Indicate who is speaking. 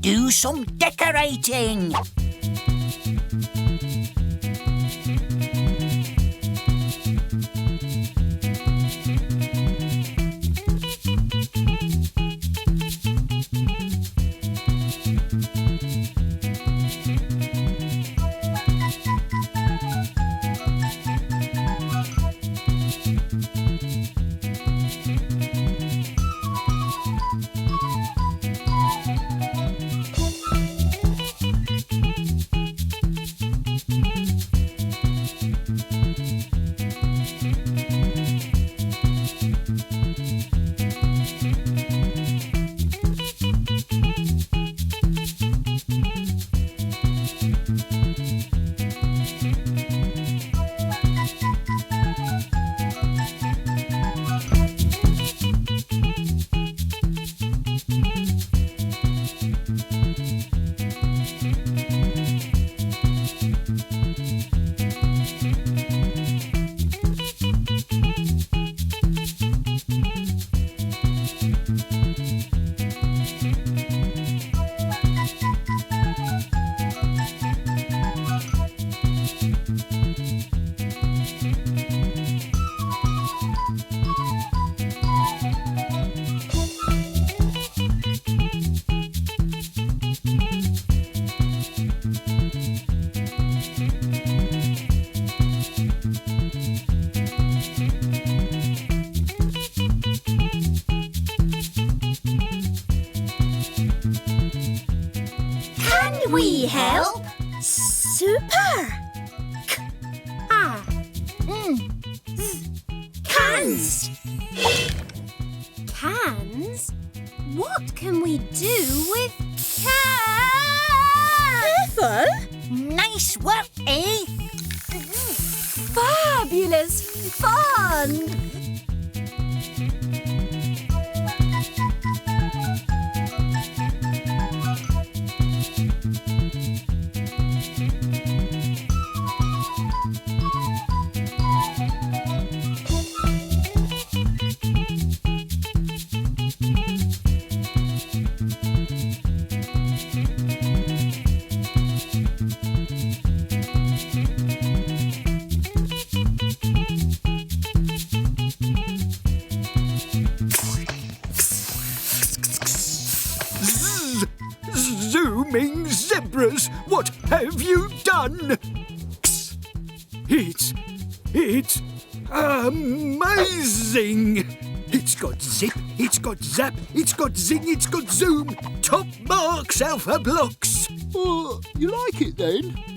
Speaker 1: do some decorating.
Speaker 2: Can we help?
Speaker 3: Super!
Speaker 2: Cans!
Speaker 3: Cans? What can we do with cans? Ethel?
Speaker 1: Nice work, eh?
Speaker 3: Fabulous fun!
Speaker 4: Zooming zebras, what have you done? It's amazing! It's got zip, it's got zap, it's got zing, it's got zoom. Top marks, Alphablocks.
Speaker 5: You like it then?